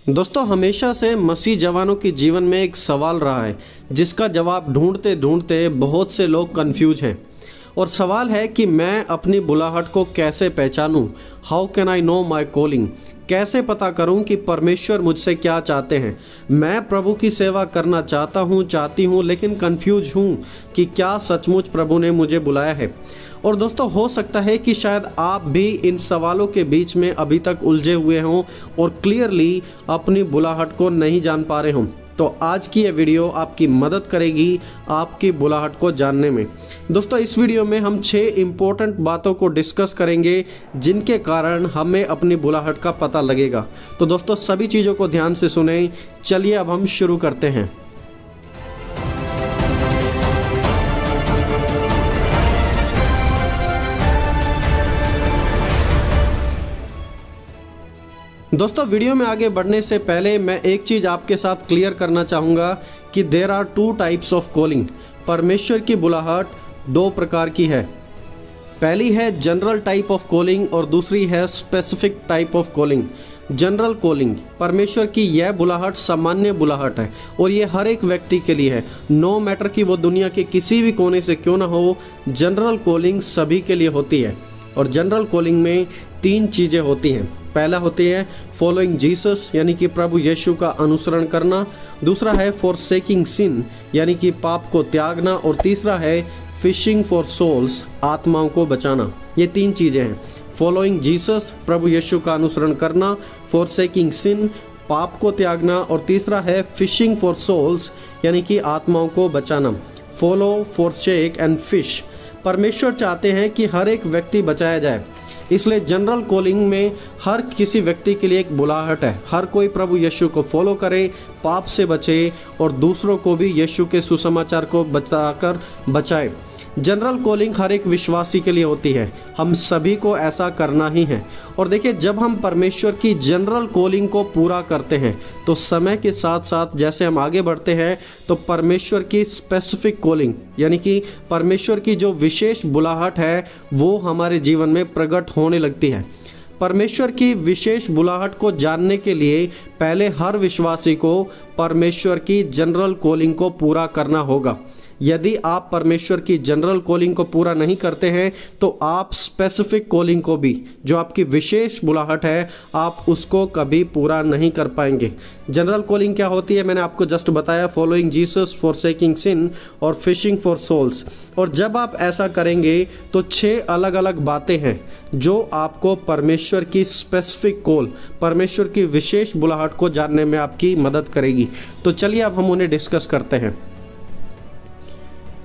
दोस्तों, हमेशा से मसीह जवानों के जीवन में एक सवाल रहा है जिसका जवाब ढूंढते ढूंढते बहुत से लोग कंफ्यूज हैं। और सवाल है कि मैं अपनी बुलाहट को कैसे पहचानूं? How can I know my calling? कैसे पता करूं कि परमेश्वर मुझसे क्या चाहते हैं? मैं प्रभु की सेवा करना चाहती हूं लेकिन कंफ्यूज हूं कि क्या सचमुच प्रभु ने मुझे बुलाया है। और दोस्तों, हो सकता है कि शायद आप भी इन सवालों के बीच में अभी तक उलझे हुए हों और क्लियरली अपनी बुलाहट को नहीं जान पा रहे हों। तो आज की ये वीडियो आपकी मदद करेगी आपकी बुलाहट को जानने में। दोस्तों, इस वीडियो में हम 6 इम्पोर्टेंट बातों को डिस्कस करेंगे जिनके कारण हमें अपनी बुलाहट का पता लगेगा। तो दोस्तों, सभी चीज़ों को ध्यान से सुनें। चलिए अब हम शुरू करते हैं। दोस्तों, वीडियो में आगे बढ़ने से पहले मैं एक चीज़ आपके साथ क्लियर करना चाहूँगा कि there are 2 types of calling. परमेश्वर की बुलाहट 2 प्रकार की है। पहली है जनरल टाइप ऑफ कॉलिंग और दूसरी है specific type of calling. General calling, परमेश्वर की यह बुलाहट सामान्य बुलाहट है और ये हर एक व्यक्ति के लिए है, नो मैटर कि वो दुनिया के किसी भी कोने से क्यों ना हो। जनरल कॉलिंग सभी के लिए होती है और जनरल कॉलिंग में 3 चीज़ें होती हैं। पहला होती है फॉलोइंग जीसस, यानी कि प्रभु यीशु का अनुसरण करना। दूसरा है फॉरसेकिंग सिन, यानी कि पाप को त्यागना। और तीसरा है फिशिंग फॉर सोल्स, आत्माओं को बचाना। ये 3 चीज़ें हैं। फॉलोइंग जीसस, प्रभु यीशु का अनुसरण करना। फॉरसेकिंग सिन, पाप को त्यागना। और तीसरा है फिशिंग फॉर सोल्स, यानी कि आत्माओं को बचाना। Follow, forsake and fish. परमेश्वर चाहते हैं कि हर एक व्यक्ति बचाया जाए, इसलिए जनरल कॉलिंग में हर किसी व्यक्ति के लिए एक बुलाहट है। हर कोई प्रभु यीशु को फॉलो करे, पाप से बचे और दूसरों को भी यीशु के सुसमाचार को बताकर बचाए। जनरल कॉलिंग हर एक विश्वासी के लिए होती है, हम सभी को ऐसा करना ही है। और देखिए, जब हम परमेश्वर की जनरल कॉलिंग को पूरा करते हैं तो समय के साथ साथ जैसे हम आगे बढ़ते हैं तो परमेश्वर की स्पेसिफिक कॉलिंग, यानी कि परमेश्वर की जो विशेष बुलाहट है वो हमारे जीवन में प्रकट होने लगती है। परमेश्वर की विशेष बुलाहट को जानने के लिए पहले हर विश्वासी को परमेश्वर की जनरल कॉलिंग को पूरा करना होगा। यदि आप परमेश्वर की जनरल कॉलिंग को पूरा नहीं करते हैं तो आप स्पेसिफिक कॉलिंग को भी, जो आपकी विशेष बुलाहट है, आप उसको कभी पूरा नहीं कर पाएंगे। जनरल कॉलिंग क्या होती है मैंने आपको जस्ट बताया, फॉलोइंग जीसस, फॉरसेकिंग सिन और फिशिंग फॉर सोल्स। और जब आप ऐसा करेंगे तो 6 अलग अलग बातें हैं जो आपको परमेश्वर की स्पेसिफिक कॉल, परमेश्वर की विशेष बुलाहट को जानने में आपकी मदद करेगी। तो चलिए अब हम उन्हें डिस्कस करते हैं।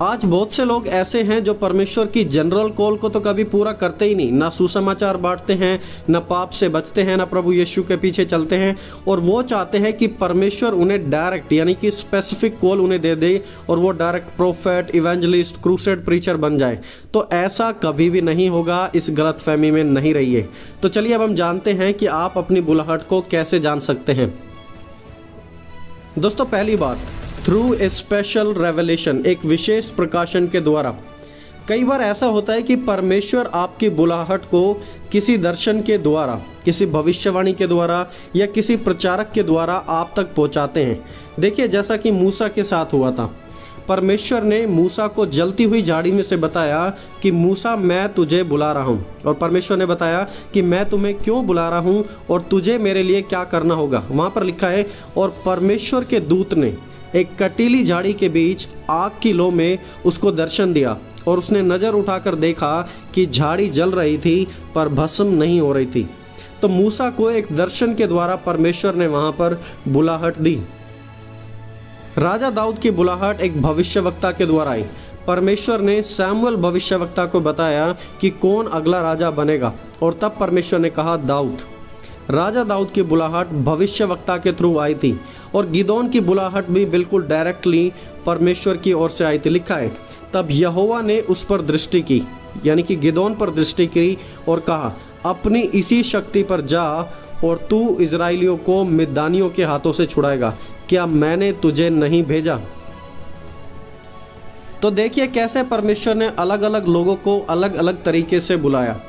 आज बहुत से लोग ऐसे हैं जो परमेश्वर की जनरल कॉल को तो कभी पूरा करते ही नहीं, ना सुसमाचार बांटते हैं, ना पाप से बचते हैं, ना प्रभु यीशु के पीछे चलते हैं। और वो चाहते हैं कि परमेश्वर उन्हें डायरेक्ट, यानी कि स्पेसिफिक कॉल उन्हें दे दे और वो direct prophet, evangelist, crusade preacher बन जाए। तो ऐसा कभी भी नहीं होगा, इस गलतफहमी में नहीं रहिए। तो चलिए अब हम जानते हैं कि आप अपनी बुलाहट को कैसे जान सकते हैं। दोस्तों, पहली बात, थ्रू ए स्पेशल रेवलेशन, एक विशेष प्रकाशन के द्वारा। कई बार ऐसा होता है कि परमेश्वर आपकी बुलाहट को किसी दर्शन के द्वारा, किसी भविष्यवाणी के द्वारा या किसी प्रचारक के द्वारा आप तक पहुंचाते हैं। देखिए, जैसा कि मूसा के साथ हुआ था, परमेश्वर ने मूसा को जलती हुई झाड़ी में से बताया कि मूसा, मैं तुझे बुला रहा हूँ। और परमेश्वर ने बताया कि मैं तुम्हें क्यों बुला रहा हूँ और तुझे मेरे लिए क्या करना होगा। वहाँ पर लिखा है, और परमेश्वर के दूत ने एक कटीली झाड़ी के बीच आग की लौ में उसको दर्शन दिया और उसने नज़र उठाकर देखा कि झाड़ी जल रही थी पर भस्म नहीं हो रही थी। तो मूसा को एक दर्शन के द्वारा परमेश्वर ने वहां पर बुलाहट दी। राजा दाऊद की बुलाहट एक भविष्यवक्ता के द्वारा आई। परमेश्वर ने सैमुअल भविष्यवक्ता को बताया कि कौन अगला राजा बनेगा और तब परमेश्वर ने कहा दाऊद। राजा दाऊद की बुलाहट भविष्यवक्ता के थ्रू आई थी। और गिदोन की बुलाहट भी बिल्कुल डायरेक्टली परमेश्वर की ओर से आई थी। लिखा है, तब यहोवा ने उस पर दृष्टि की, यानी कि गिदोन पर दृष्टि की और कहा, अपनी इसी शक्ति पर जा और तू इजराइलियों को मिद्यानियों के हाथों से छुड़ाएगा। क्या मैंने तुझे नहीं भेजा? तो देखिए कैसे परमेश्वर ने अलग अलग लोगों को अलग अलग तरीके से बुलाया।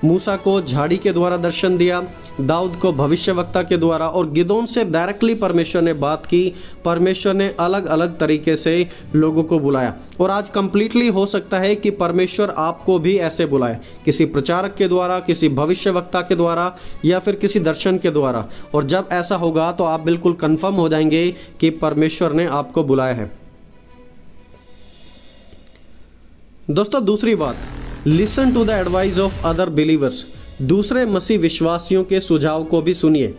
मूसा को झाड़ी के द्वारा दर्शन दिया, दाऊद को भविष्यवक्ता के द्वारा, और गिदोन से डायरेक्टली परमेश्वर ने बात की। परमेश्वर ने अलग अलग तरीके से लोगों को बुलाया। और आज कंप्लीटली हो सकता है कि परमेश्वर आपको भी ऐसे बुलाए, किसी प्रचारक के द्वारा, किसी भविष्यवक्ता के द्वारा, या फिर किसी दर्शन के द्वारा। और जब ऐसा होगा तो आप बिल्कुल कंफर्म हो जाएंगे कि परमेश्वर ने आपको बुलाया है। दोस्तों दूसरी बात, listen to the advice of other believers. दूसरे मसीह विश्वासियों के सुझाव को भी सुनिए।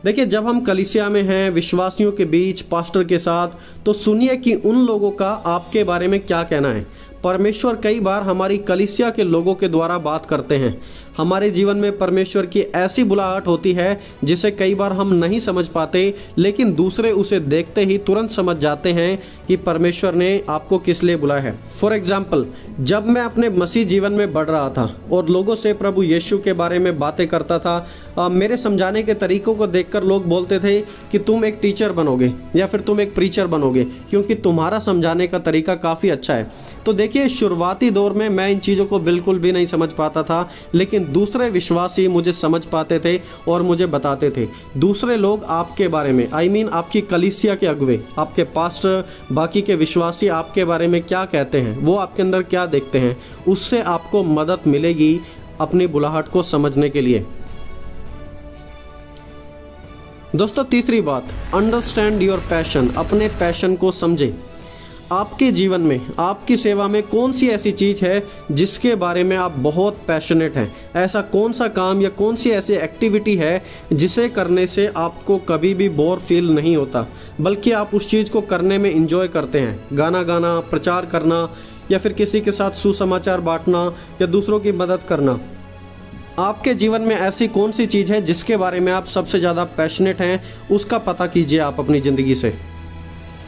देखिए, जब हम कलीसिया में हैं, विश्वासियों के बीच, पास्टर के साथ, तो सुनिए कि उन लोगों का आपके बारे में क्या कहना है। परमेश्वर कई बार हमारी कलीसिया के लोगों के द्वारा बात करते हैं। हमारे जीवन में परमेश्वर की ऐसी बुलाहट होती है जिसे कई बार हम नहीं समझ पाते, लेकिन दूसरे उसे देखते ही तुरंत समझ जाते हैं कि परमेश्वर ने आपको किस लिए बुलाया है। फॉर एग्जाम्पल, जब मैं अपने मसीह जीवन में बढ़ रहा था और लोगों से प्रभु यीशु के बारे में बातें करता था, मेरे समझाने के तरीकों को देखकर लोग बोलते थे कि तुम एक टीचर बनोगे या फिर तुम एक प्रीचर बनोगे, क्योंकि तुम्हारा समझाने का तरीका काफ़ी अच्छा है। तो देखिए, शुरुआती दौर में मैं इन चीज़ों को बिल्कुल भी नहीं समझ पाता था, लेकिन दूसरे विश्वासी मुझे समझ पाते थे और मुझे बताते थे। दूसरे लोग आपके बारे में, आपकी कलीसिया के अगुवे, आपके पास्टर, बाकी के विश्वासी आपके बारे में क्या कहते हैं, वो आपके अंदर क्या देखते हैं, उससे आपको मदद मिलेगी अपनी बुलाहट को समझने के लिए। दोस्तों तीसरी बात, अंडरस्टैंड योर पैशन। अपने पैशन को समझे। आपके जीवन में, आपकी सेवा में कौन सी ऐसी चीज़ है जिसके बारे में आप बहुत पैशनेट हैं। ऐसा कौन सा काम या कौन सी ऐसी एक्टिविटी है जिसे करने से आपको कभी भी बोर फील नहीं होता, बल्कि आप उस चीज़ को करने में इंजॉय करते हैं। गाना गाना, प्रचार करना, या फिर किसी के साथ सुसमाचार बांटना, या दूसरों की मदद करना। आपके जीवन में ऐसी कौन सी चीज़ है जिसके बारे में आप सबसे ज़्यादा पैशनेट हैं, उसका पता कीजिए आप अपनी ज़िंदगी से।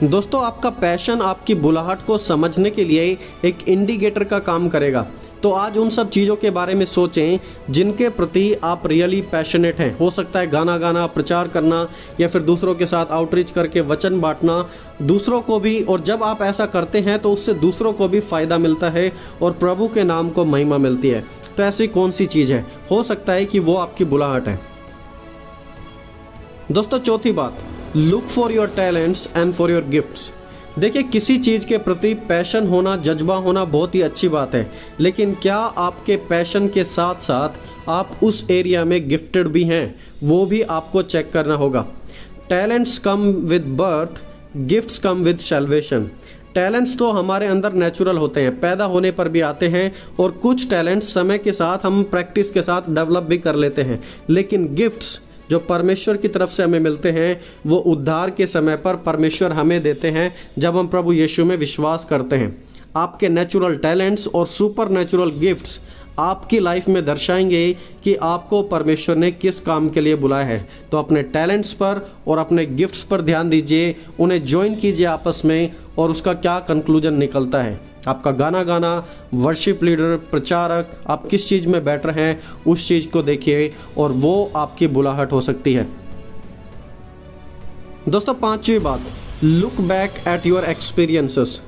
दोस्तों, आपका पैशन आपकी बुलाहट को समझने के लिए एक इंडिकेटर का काम करेगा। तो आज उन सब चीज़ों के बारे में सोचें जिनके प्रति आप रियली पैशनेट हैं। हो सकता है गाना गाना, प्रचार करना, या फिर दूसरों के साथ आउटरीच करके वचन बांटना दूसरों को भी। और जब आप ऐसा करते हैं तो उससे दूसरों को भी फ़ायदा मिलता है और प्रभु के नाम को महिमा मिलती है। तो ऐसी कौन सी चीज़ है? हो सकता है कि वो आपकी बुलाहट है। दोस्तों चौथी बात, look for your talents and for your gifts. देखिए, किसी चीज़ के प्रति पैशन होना, जज्बा होना बहुत ही अच्छी बात है, लेकिन क्या आपके पैशन के साथ साथ आप उस एरिया में गिफ्टेड भी हैं, वो भी आपको चेक करना होगा। Talents come with birth, gifts come with salvation. Talents तो हमारे अंदर नेचुरल होते हैं, पैदा होने पर भी आते हैं, और कुछ टैलेंट्स समय के साथ हम प्रैक्टिस के साथ डेवलप भी कर लेते हैं। लेकिन गिफ्ट्स जो परमेश्वर की तरफ से हमें मिलते हैं, वो उद्धार के समय पर परमेश्वर हमें देते हैं जब हम प्रभु यीशु में विश्वास करते हैं। आपके नेचुरल टैलेंट्स और सुपर नेचुरल गिफ्ट्स आपकी लाइफ में दर्शाएंगे कि आपको परमेश्वर ने किस काम के लिए बुलाया है। तो अपने टैलेंट्स पर और अपने गिफ्ट्स पर ध्यान दीजिए, उन्हें ज्वाइन कीजिए आपस में, और उसका क्या कंक्लूजन निकलता है। आपका गाना गाना, वर्शिप लीडर, प्रचारक, आप किस चीज़ में बेटर हैं, उस चीज़ को देखिए, और वो आपकी बुलाहट हो सकती है। दोस्तों पांचवी बात, look back at your experiences.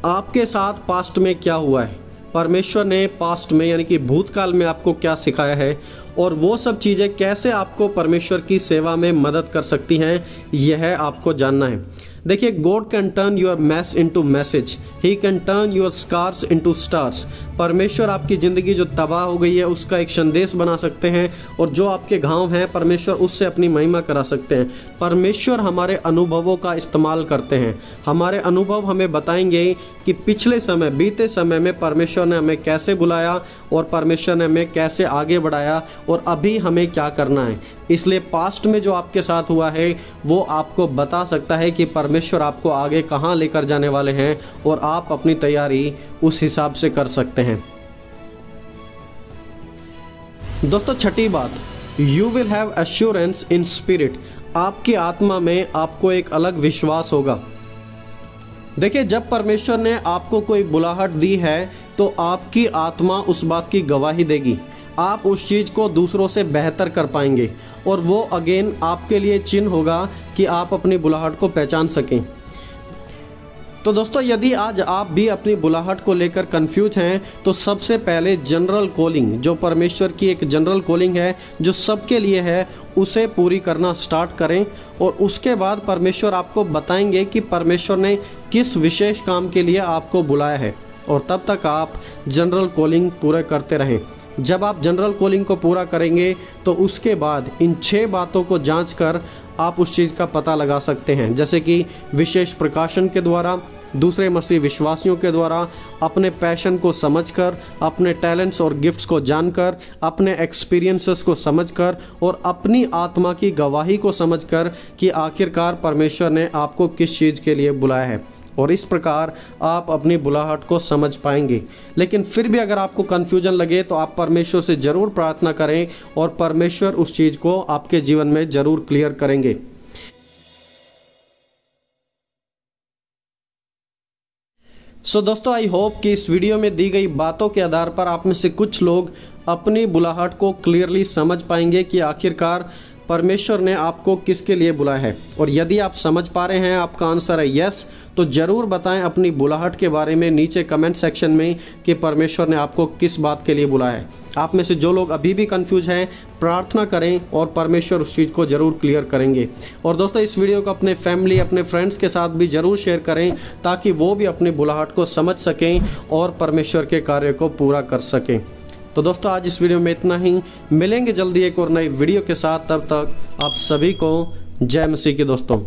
आपके साथ पास्ट में क्या हुआ है, परमेश्वर ने पास्ट में यानी कि भूतकाल में आपको क्या सिखाया है, और वो सब चीज़ें कैसे आपको परमेश्वर की सेवा में मदद कर सकती हैं, यह आपको जानना है। देखिए, God can turn your mess into message, he can turn your scars into stars. परमेश्वर आपकी ज़िंदगी जो तबाह हो गई है उसका एक संदेश बना सकते हैं, और जो आपके घाव हैं परमेश्वर उससे अपनी महिमा करा सकते हैं। परमेश्वर हमारे अनुभवों का इस्तेमाल करते हैं। हमारे अनुभव हमें बताएंगे कि पिछले समय, बीते समय में परमेश्वर ने हमें कैसे बुलाया, और परमेश्वर ने हमें कैसे आगे बढ़ाया, और अभी हमें क्या करना है। इसलिए पास्ट में जो आपके साथ हुआ है वो आपको बता सकता है कि परमेश्वर आपको आगे कहाँ लेकर जाने वाले हैं, और आप अपनी तैयारी उस हिसाब से कर सकते हैं। दोस्तों छठी बात, you will have assurance in spirit. आपकी आत्मा में आपको एक अलग विश्वास होगा। देखिए, जब परमेश्वर ने आपको कोई बुलाहट दी है तो आपकी आत्मा उस बात की गवाही देगी। आप उस चीज़ को दूसरों से बेहतर कर पाएंगे, और वो अगेन आपके लिए चिन्ह होगा कि आप अपनी बुलाहट को पहचान सकें। तो दोस्तों, यदि आज आप भी अपनी बुलाहट को लेकर कंफ्यूज हैं तो सबसे पहले जनरल कॉलिंग, जो परमेश्वर की एक जनरल कॉलिंग है जो सबके लिए है, उसे पूरी करना स्टार्ट करें। और उसके बाद परमेश्वर आपको बताएंगे कि परमेश्वर ने किस विशेष काम के लिए आपको बुलाया है, और तब तक आप जनरल कॉलिंग पूरे करते रहें। जब आप जनरल कॉलिंग को पूरा करेंगे तो उसके बाद इन 6 बातों को जांच कर आप उस चीज़ का पता लगा सकते हैं, जैसे कि विशेष प्रकाशन के द्वारा, दूसरे मसीह विश्वासियों के द्वारा, अपने पैशन को समझकर, अपने टैलेंट्स और गिफ्ट्स को जानकर, अपने एक्सपीरियंसेस को समझकर और अपनी आत्मा की गवाही को समझकर कि आखिरकार परमेश्वर ने आपको किस चीज़ के लिए बुलाया है। और इस प्रकार आप अपनी बुलाहट को समझ पाएंगे। लेकिन फिर भी अगर आपको कन्फ्यूजन लगे तो आप परमेश्वर से ज़रूर प्रार्थना करें और परमेश्वर उस चीज़ को आपके जीवन में ज़रूर क्लियर करेंगे। दोस्तों, आई होप कि इस वीडियो में दी गई बातों के आधार पर आप में से कुछ लोग अपनी बुलाहट को क्लियरली समझ पाएंगे कि आखिरकार परमेश्वर ने आपको किसके लिए बुलाया है। और यदि आप समझ पा रहे हैं, आपका आंसर है यस, तो ज़रूर बताएं अपनी बुलाहट के बारे में नीचे कमेंट सेक्शन में कि परमेश्वर ने आपको किस बात के लिए बुलाया है। आप में से जो लोग अभी भी कंफ्यूज हैं, प्रार्थना करें और परमेश्वर उस चीज़ को ज़रूर क्लियर करेंगे। और दोस्तों, इस वीडियो को अपने फैमिली, अपने फ्रेंड्स के साथ भी ज़रूर शेयर करें ताकि वो भी अपनी बुलाहट को समझ सकें और परमेश्वर के कार्य को पूरा कर सकें। तो दोस्तों, आज इस वीडियो में इतना ही। मिलेंगे जल्दी एक और नई वीडियो के साथ। तब तक आप सभी को जय मसीह की दोस्तों।